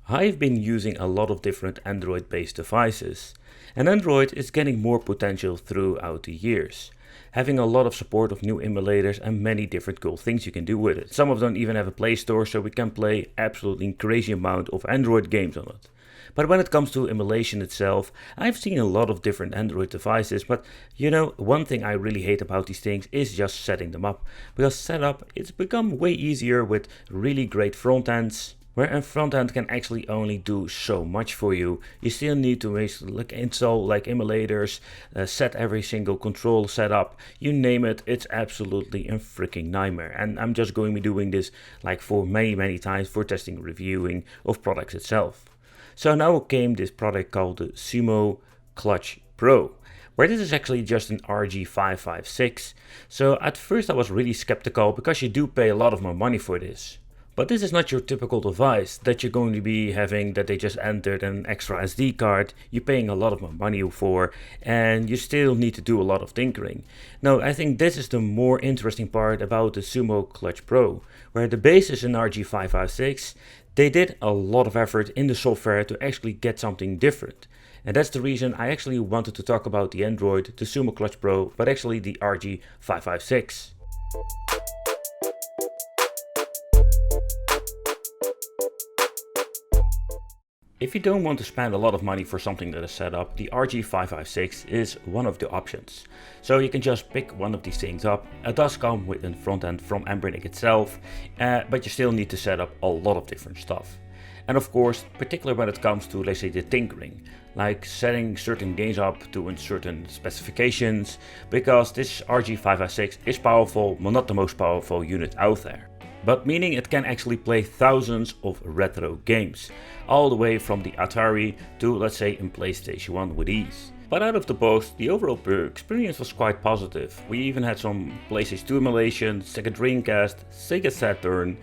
I've been using a lot of different Android-based devices, and Android is getting more potential throughout the years, having a lot of support of new emulators and many different cool things you can do with it. Some of them even have a Play Store, so we can play absolutely crazy amount of Android games on it. But when it comes to emulation itself, I've seen a lot of different Android devices, but one thing I really hate about these things is just setting them up. Because setup, it's become way easier with really great front ends, where a front end can actually only do so much for you. You still need to install emulators, set every single control setup, you name it. It's absolutely a freaking nightmare. And I'm just going to be doing this for many times for testing and reviewing of products itself. So now came this product called the Sumo Clutch Pro, where this is actually just an RG556. So at first I was really skeptical because you do pay a lot of more money for this. But this is not your typical device that you're going to be having that they just entered an extra SD card, you're paying a lot of money for, and you still need to do a lot of tinkering. Now I think this is the more interesting part about the Sumo Clutch Pro, where the base is an RG556, they did a lot of effort in the software to actually get something different. And that's the reason I actually wanted to talk about the Android, the Sumo Clutch Pro, but actually the RG556. If you don't want to spend a lot of money for something that is set up, the RG556 is one of the options. So you can just pick one of these things up. It does come with a front end from Emulation itself, but you still need to set up a lot of different stuff. And of course, particularly when it comes to, let's say, the tinkering, like setting certain games up to certain specifications, because this RG556 is powerful, but not the most powerful unit out there. But meaning it can actually play thousands of retro games, all the way from the Atari to, let's say, in PlayStation 1 with ease. But out of the box, the overall experience was quite positive. We even had some PlayStation 2 emulation, Sega Dreamcast, Sega Saturn,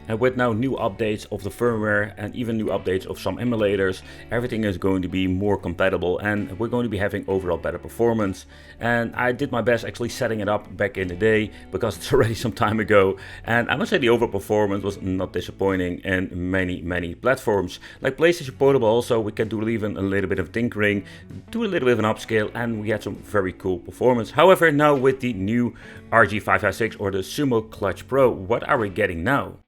and with now new updates of the firmware and even new updates of some emulators, everything is going to be more compatible and we're going to be having overall better performance. And I did my best actually setting it up back in the day because it's already some time ago. And I must say the overall performance was not disappointing in many platforms. Like PlayStation Portable also, we can do even a little bit of tinkering, do a little bit of an upscale, and we had some very cool performance. However, now with the new RG556 or the Sumo Clutch Pro, what are we getting now?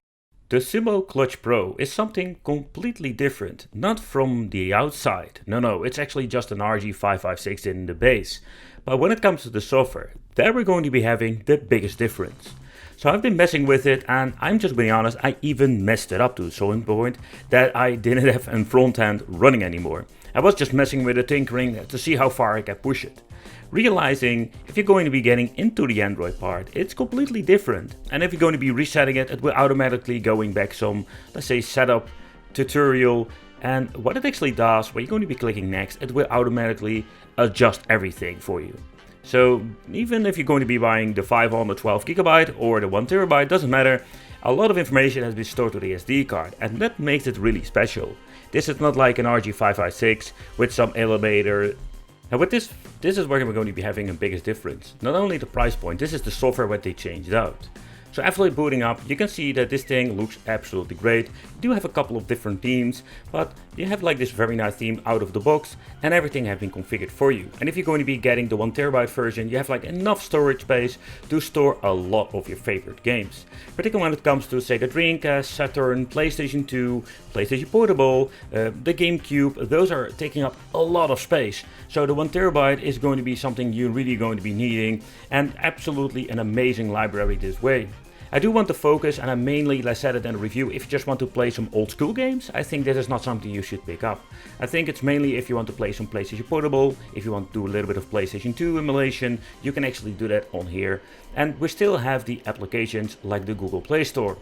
The Sumo Clutch Pro is something completely different, not from the outside. No, it's actually just an RG556 in the base. But when it comes to the software, there we're going to be having the biggest difference. So I've been messing with it and I'm just being honest, I even messed it up to some point that I didn't have a front end running anymore. I was just messing with it, tinkering to see how far I can push it. Realizing if you're going to be getting into the Android part, it's completely different. And if you're going to be resetting it, it will automatically going back some, let's say, setup tutorial. And what it actually does, when you're going to be clicking next, it will automatically adjust everything for you. So even if you're going to be buying the 512 gigabyte or the 1 terabyte, doesn't matter. A lot of information has been stored to the SD card and that makes it really special. This is not like an RG556 with some elevator. And with this is where we're going to be having the biggest difference. Not only the price point, this is the software what they changed out. So after booting up, you can see that this thing looks absolutely great. You do have a couple of different themes, but you have like this very nice theme out of the box and everything has been configured for you. And if you're going to be getting the 1 terabyte version, you have like enough storage space to store a lot of your favorite games. Particularly when it comes to Sega Dreamcast, Saturn, PlayStation 2, PlayStation Portable, the GameCube, those are taking up a lot of space. So the 1 terabyte is going to be something you're really going to be needing and absolutely an amazing library this way. I do want to focus, and I mainly, let's said it in a review, if you just want to play some old school games, I think this is not something you should pick up. I think it's mainly if you want to play some PlayStation Portable, if you want to do a little bit of PlayStation 2 emulation, you can actually do that on here. And we still have the applications like the Google Play Store.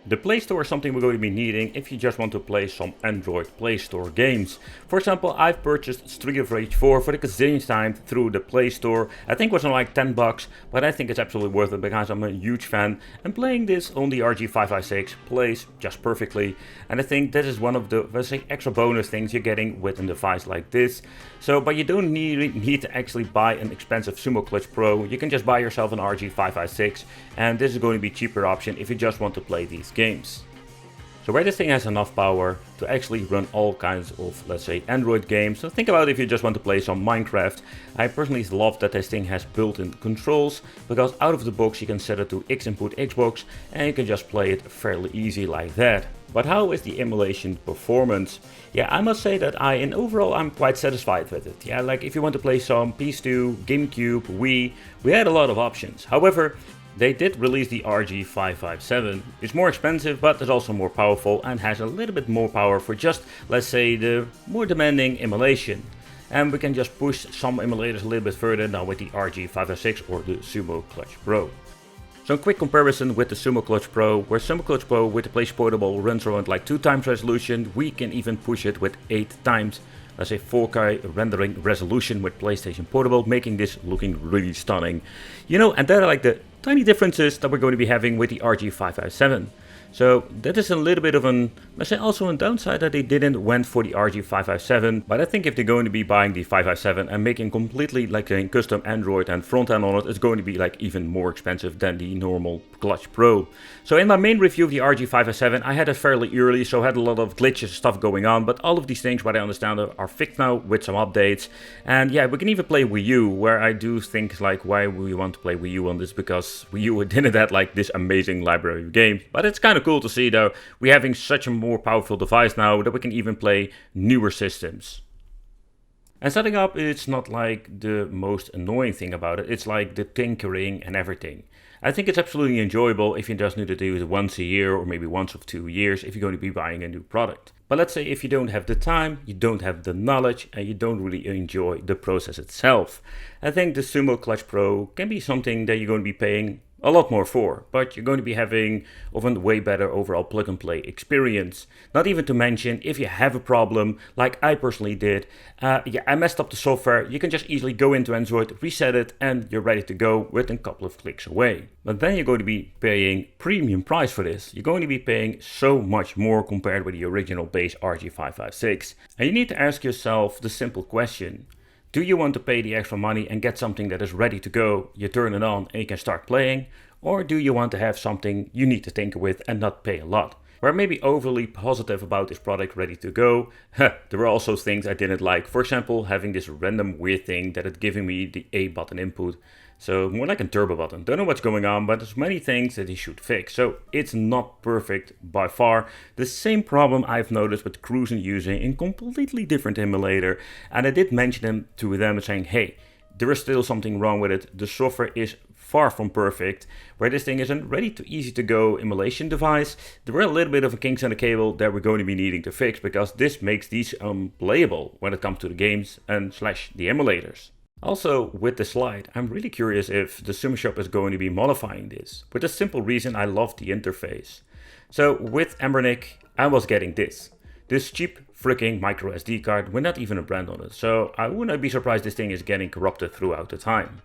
The Play Store is something we're going to be needing if you just want to play some Android Play Store games. For example, I've purchased Street of Rage 4 for the gazillionth time through the Play Store. I think it was on like 10 bucks, but I think it's absolutely worth it because I'm a huge fan. And playing this on the RG556 plays just perfectly. And I think this is one of the, let's say, extra bonus things you're getting with a device like this. So, but you don't need to actually buy an expensive Sumo Clutch Pro. You can just buy yourself an RG556, and this is going to be a cheaper option if you just want to play these games. So where this thing has enough power to actually run all kinds of, let's say, Android games. So think about if you just want to play some Minecraft. I personally love that this thing has built-in controls, because out of the box you can set it to X input Xbox and you can just play it fairly easy like that. But how is the emulation performance? Yeah, I must say that overall I'm quite satisfied with it. Yeah, like if you want to play some PS2, GameCube, Wii, we had a lot of options. However, they did release the RG557. It's more expensive, but it's also more powerful and has a little bit more power for just, let's say, the more demanding emulation. And we can just push some emulators a little bit further now with the RG556 or the Sumo Clutch Pro. So a quick comparison with the Sumo Clutch Pro, where Sumo Clutch Pro with the PlayStation Portable runs around like 2 times resolution, we can even push it with 8 times, let's say 4K rendering resolution with PlayStation Portable, making this looking really stunning. You know, and that are like the tiny differences that we're going to be having with the RG557. So that is a little bit of an, let's say, also a downside that they didn't went for the RG557. But I think if they're going to be buying the 557 and making completely like a custom Android and front end on it, it's going to be like even more expensive than the normal Clutch Pro. So in my main review of the RG557, I had it fairly early, so I had a lot of glitches stuff going on. But all of these things, what I understand, are fixed now with some updates. And yeah, we can even play Wii U, where I do think like, why we want to play Wii U on this, because Wii U didn't have like this amazing library of games. But it's kind of cool to see though, we're having such a more powerful device now that we can even play newer systems. And setting up, it's not like the most annoying thing about it, it's like the tinkering and everything. I think it's absolutely enjoyable if you just need to do it once a year or maybe once or 2 years if you're going to be buying a new product. But let's say if you don't have the time, you don't have the knowledge, and you don't really enjoy the process itself, I think the Sumo Clutch Pro can be something that you're going to be paying a lot more for, but you're going to be having a way better overall plug and play experience. Not even to mention, if you have a problem, like I personally did, I messed up the software, you can just easily go into Android, reset it, and you're ready to go within a couple of clicks away. But then you're going to be paying premium price for this. You're going to be paying so much more compared with the original base RG556. And you need to ask yourself the simple question: do you want to pay the extra money and get something that is ready to go, you turn it on and you can start playing? Or do you want to have something you need to tinker with and not pay a lot? Where I may be overly positive about this product ready to go, there were also things I didn't like. For example, having this random weird thing that it's giving me the A button input. So more like a turbo button. Don't know what's going on, but there's many things that he should fix. So it's not perfect by far. The same problem I've noticed with Cruise and using in completely different emulator. And I did mention them to them saying, hey, there is still something wrong with it. The software is far from perfect. Where this thing isn't ready to easy to go emulation device, there were a little bit of a kinks in the cable that we're going to be needing to fix, because this makes these unplayable when it comes to the games and slash the emulators. Also, with the slide, I'm really curious if the Sumo Shop is going to be modifying this, with the simple reason I love the interface. So with Embernick, I was getting this cheap freaking micro SD card with not even a brand on it, so I wouldn't be surprised this thing is getting corrupted throughout the time.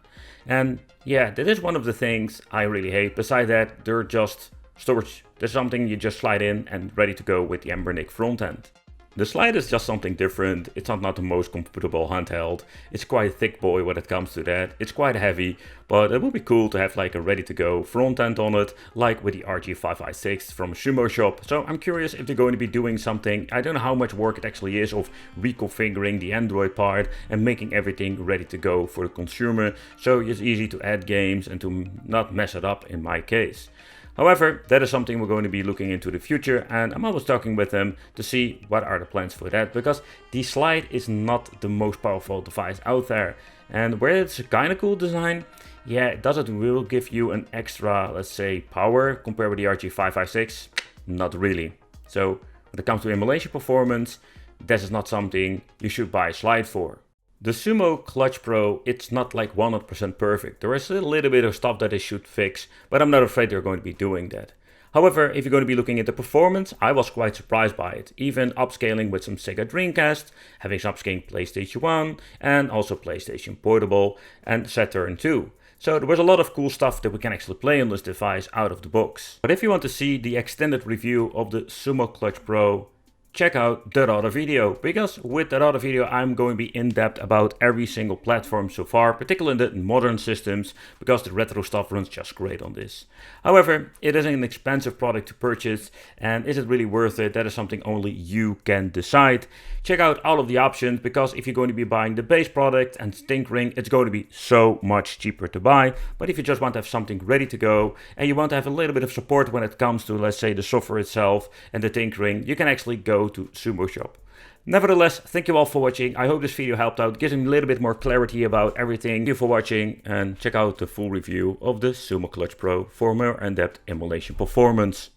And yeah, that is one of the things I really hate. Besides that, they're just storage. There's something you just slide in and ready to go with the Embernick front end. The slide is just something different. It's not the most comfortable handheld. It's quite a thick boy when it comes to that. It's quite heavy, but it would be cool to have like a ready to go front end on it, like with the RG556 from Sumo Shop. So I'm curious if they're going to be doing something. I don't know how much work it actually is of reconfiguring the Android part and making everything ready to go for the consumer. So it's easy to add games and to not mess it up in my case. However, that is something we're going to be looking into the future, and I'm always talking with them to see what are the plans for that, because the slide is not the most powerful device out there. And where it's a kind of cool design, yeah, does it will give you an extra, let's say, power compared with the RG556? Not really. So when it comes to emulation performance, this is not something you should buy a slide for. The Sumo Clutch Pro, it's not like 100% perfect. There is a little bit of stuff that they should fix, but I'm not afraid they're going to be doing that. However, if you're going to be looking at the performance, I was quite surprised by it. Even upscaling with some Sega Dreamcast, having some upscaling PlayStation 1, and also PlayStation Portable and Saturn 2. So there was a lot of cool stuff that we can actually play on this device out of the box. But if you want to see the extended review of the Sumo Clutch Pro, check out that other video, because with that other video I'm going to be in depth about every single platform so far, particularly in the modern systems, because the retro stuff runs just great on this. However, it is an expensive product to purchase, and is it really worth it? That is something only you can decide. Check out all of the options, because if you're going to be buying the base product and tinkering, it's going to be so much cheaper to buy. But if you just want to have something ready to go and you want to have a little bit of support when it comes to, let's say, the software itself and the tinkering, you can actually go to Sumo Shop. Nevertheless, thank you all for watching. I hope this video helped out, gives me a little bit more clarity about everything. Thank you for watching, and check out the full review of the Sumo Clutch Pro for more in-depth emulation performance.